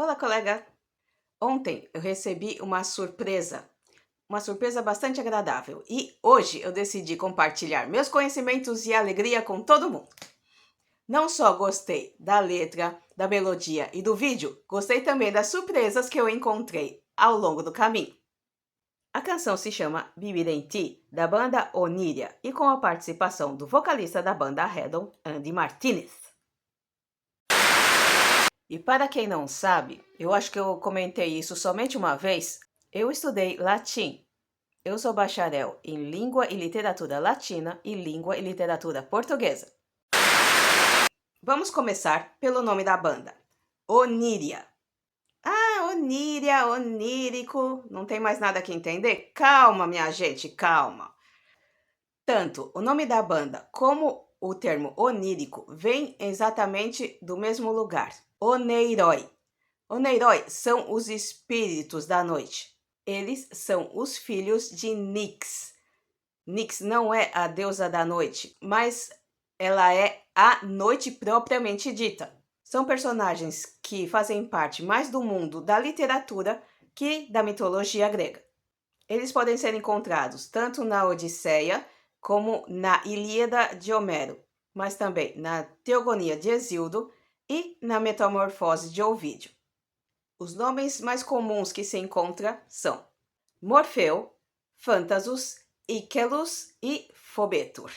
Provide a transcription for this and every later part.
Olá, colega! Ontem eu recebi uma surpresa bastante agradável e hoje eu decidi compartilhar meus conhecimentos e alegria com todo mundo. Não só gostei da letra, da melodia e do vídeo, gostei também das surpresas que eu encontrei ao longo do caminho. A canção se chama Vivir em Ti, da banda Oníria, e com a participação do vocalista da banda Redon, Andy Martinez. E para quem não sabe, eu acho que eu comentei isso somente uma vez, eu estudei latim. Eu sou bacharel em Língua e Literatura Latina e Língua e Literatura Portuguesa. Vamos começar pelo nome da banda, Oníria. Oníria, onírico, não tem mais nada que entender? Calma, minha gente, calma. Tanto o nome da banda como o termo onírico vem exatamente do mesmo lugar, Oneiroi. Oneiroi são os espíritos da noite. Eles são os filhos de Nyx. Nyx não é a deusa da noite, mas ela é a noite propriamente dita. São personagens que fazem parte mais do mundo da literatura que da mitologia grega. Eles podem ser encontrados tanto na Odisseia como na Ilíada de Homero, mas também na Teogonia de Hesíodo e na Metamorfose de Ovídio. Os nomes mais comuns que se encontra são Morfeu, Phantasus, Icelus e Fobetur.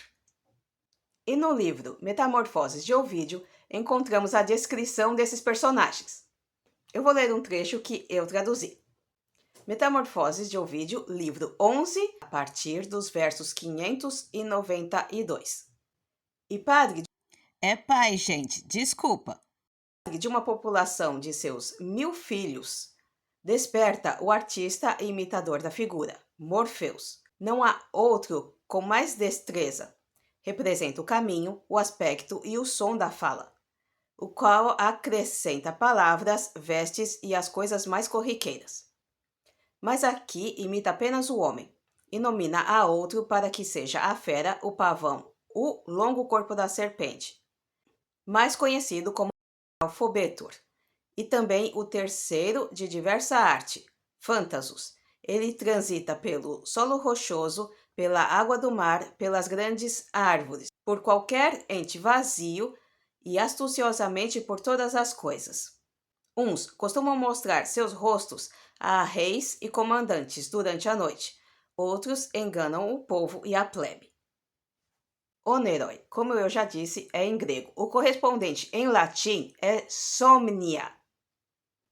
E no livro Metamorfoses de Ovídio, encontramos a descrição desses personagens. Eu vou ler um trecho que eu traduzi. Metamorfoses de Ovídio, livro 11, a partir dos versos 592. E padre... É pai, gente, desculpa. De uma população de seus 1000 filhos, desperta o artista e imitador da figura, Morfeus. Não há outro com mais destreza. Representa o caminho, o aspecto e o som da fala, o qual acrescenta palavras, vestes e as coisas mais corriqueiras. Mas aqui imita apenas o homem, e nomina a outro para que seja a fera, o pavão, o longo corpo da serpente, mais conhecido como Fobetur, e também o terceiro de diversa arte, Phantasus. Ele transita pelo solo rochoso, pela água do mar, pelas grandes árvores, por qualquer ente vazio e astuciosamente por todas as coisas. Uns costumam mostrar seus rostos a reis e comandantes durante a noite, outros enganam o povo e a plebe. Oneiroi, como eu já disse, é em grego. O correspondente em latim é somnia.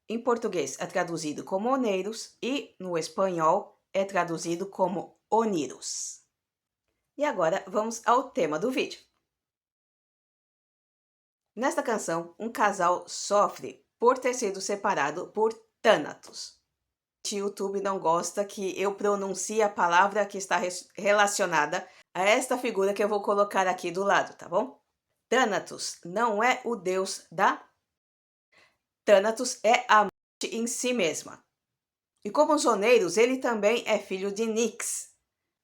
Em português é traduzido como oneiros e no espanhol é traduzido como oniros. E agora vamos ao tema do vídeo. Nesta canção, um casal sofre por ter sido separado por Thanatos. O YouTube não gosta que eu pronuncie a palavra que está relacionada a esta figura que eu vou colocar aqui do lado, tá bom? Thanatos não é o deus da... Thanatos é a morte em si mesma. E como os oneiros, ele também é filho de Nyx,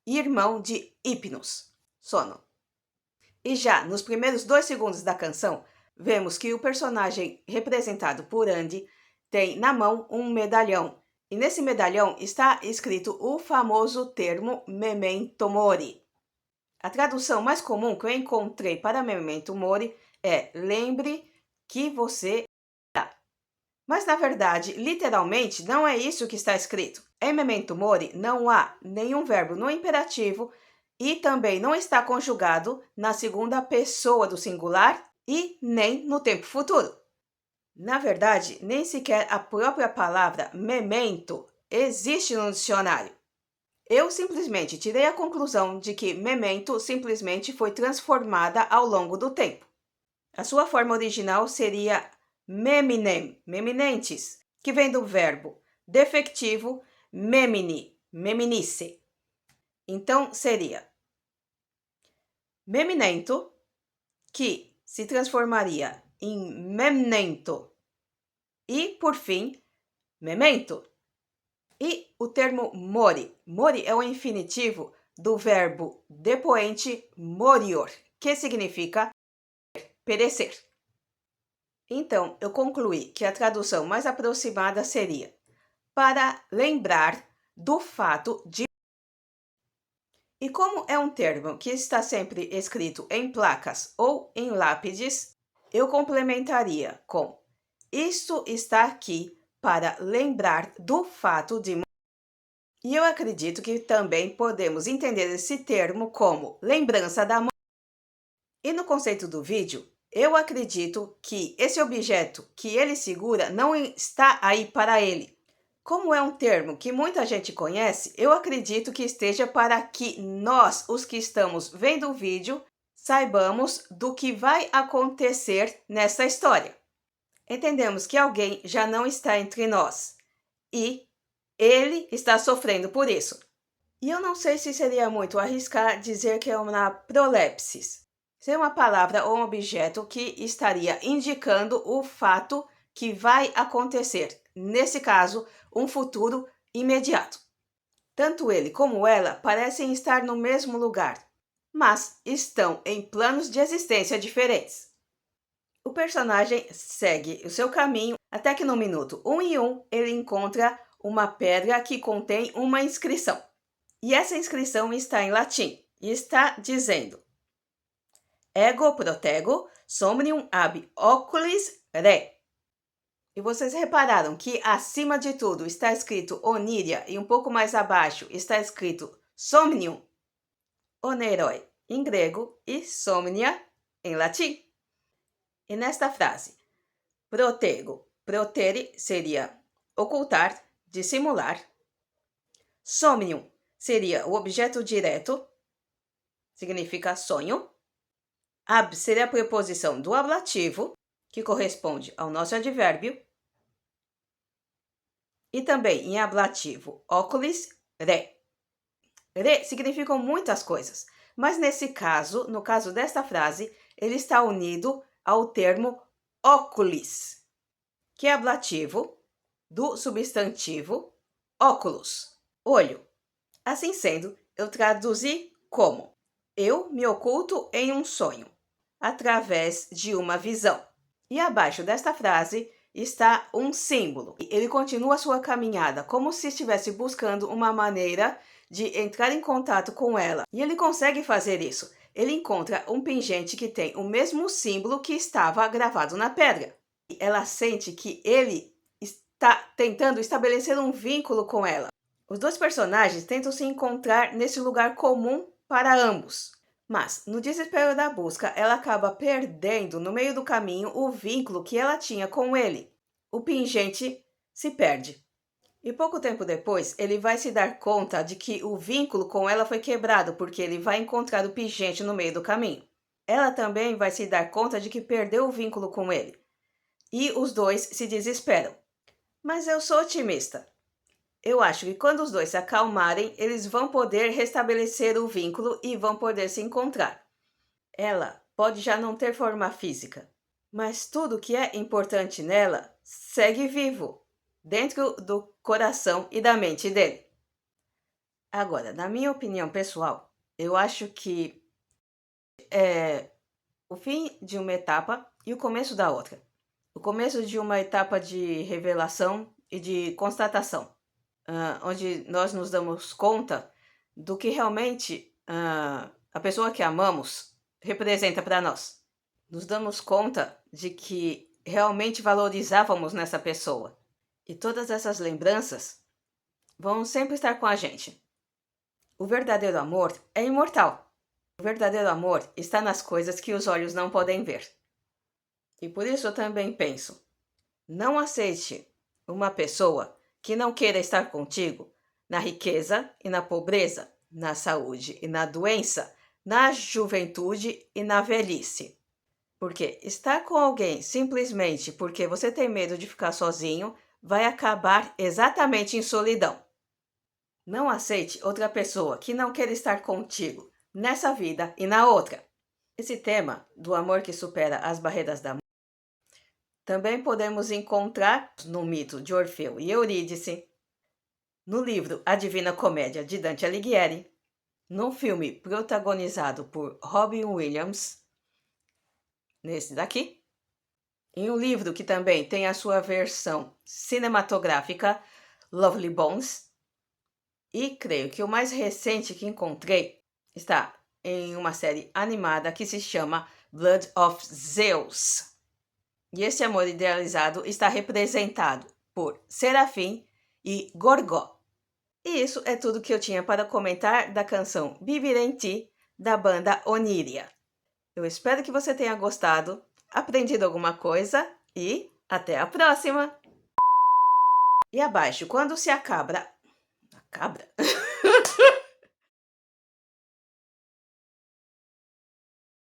irmão de Hypnos, sono. E já nos primeiros 2 segundos da canção, vemos que o personagem representado por Andy tem na mão um medalhão. E nesse medalhão está escrito o famoso termo Memento Mori. A tradução mais comum que eu encontrei para Memento Mori é lembre que você está. Mas na verdade, literalmente, não é isso que está escrito. Em Memento Mori não há nenhum verbo no imperativo e também não está conjugado na segunda pessoa do singular e nem no tempo futuro. Na verdade, nem sequer a própria palavra memento existe no dicionário. Eu simplesmente tirei a conclusão de que memento simplesmente foi transformada ao longo do tempo. A sua forma original seria meminem, meminentes, que vem do verbo defectivo memini, meminice. Então seria meminento, que se transformaria em memnento, e, por fim, memento. E o termo mori. Mori é o infinitivo do verbo depoente morior, que significa perecer. Então, eu concluí que a tradução mais aproximada seria para lembrar do fato de. E como é um termo que está sempre escrito em placas ou em lápides, eu complementaria com isto está aqui para lembrar do fato de. E eu acredito que também podemos entender esse termo como lembrança da mãe. E no conceito do vídeo, eu acredito que esse objeto que ele segura não está aí para ele. Como é um termo que muita gente conhece, eu acredito que esteja para que nós, os que estamos vendo o vídeo, saibamos do que vai acontecer nessa história. Entendemos que alguém já não está entre nós e ele está sofrendo por isso. E eu não sei se seria muito arriscar dizer que é uma prolepsis. Ser uma palavra ou um objeto que estaria indicando o fato que vai acontecer. Nesse caso, um futuro imediato. Tanto ele como ela parecem estar no mesmo lugar, mas estão em planos de existência diferentes. O personagem segue o seu caminho até que no minuto 1 e 1 ele encontra uma pedra que contém uma inscrição. E essa inscrição está em latim e está dizendo Ego protego somnium ab oculis re. E vocês repararam que acima de tudo está escrito Oníria e um pouco mais abaixo está escrito Somnium, oneroi em grego e somnia em latim. E nesta frase, protego, protere seria ocultar, dissimular. Somnium seria o objeto direto, significa sonho. Ab seria a preposição do ablativo, que corresponde ao nosso advérbio. E também em ablativo, oculis, re. Re significam muitas coisas, mas nesse caso, no caso desta frase, ele está unido ao termo oculis, que é ablativo do substantivo óculos, olho. Assim sendo, eu traduzi como eu me oculto em um sonho, através de uma visão. E abaixo desta frase está um símbolo. Ele continua sua caminhada como se estivesse buscando uma maneira de entrar em contato com ela. E ele consegue fazer isso. Ele encontra um pingente que tem o mesmo símbolo que estava gravado na pedra. E ela sente que ele está tentando estabelecer um vínculo com ela. Os dois personagens tentam se encontrar nesse lugar comum para ambos. Mas, no desespero da busca, ela acaba perdendo no meio do caminho o vínculo que ela tinha com ele. O pingente se perde. E pouco tempo depois, ele vai se dar conta de que o vínculo com ela foi quebrado, porque ele vai encontrar o pingente no meio do caminho. Ela também vai se dar conta de que perdeu o vínculo com ele. E os dois se desesperam. Mas eu sou otimista. Eu acho que quando os dois se acalmarem, eles vão poder restabelecer o vínculo e vão poder se encontrar. Ela pode já não ter forma física, mas tudo que é importante nela segue vivo, dentro do coração e da mente dele. Agora, na minha opinião pessoal, eu acho que é o fim de uma etapa e o começo da outra. O começo de uma etapa de revelação e de constatação. Onde nós nos damos conta do que realmente a pessoa que amamos representa para nós. Nos damos conta de que realmente valorizávamos nessa pessoa. E todas essas lembranças vão sempre estar com a gente. O verdadeiro amor é imortal. O verdadeiro amor está nas coisas que os olhos não podem ver. E por isso eu também penso, não aceite uma pessoa que não queira estar contigo na riqueza e na pobreza, na saúde e na doença, na juventude e na velhice. Porque estar com alguém simplesmente porque você tem medo de ficar sozinho vai acabar exatamente em solidão. Não aceite outra pessoa que não queira estar contigo nessa vida e na outra. Esse tema do amor que supera as barreiras da morte também podemos encontrar no mito de Orfeu e Eurídice, no livro A Divina Comédia de Dante Alighieri, num filme protagonizado por Robin Williams, nesse daqui, Em um livro que também tem a sua versão cinematográfica, Lovely Bones. E creio que o mais recente que encontrei está em uma série animada que se chama Blood of Zeus. E esse amor idealizado está representado por Serafim e Gorgó. E isso é tudo que eu tinha para comentar da canção Bibirenti, da banda Oníria. Eu espero que você tenha gostado, aprendido alguma coisa e até a próxima! E abaixo, quando se a cabra... A cabra?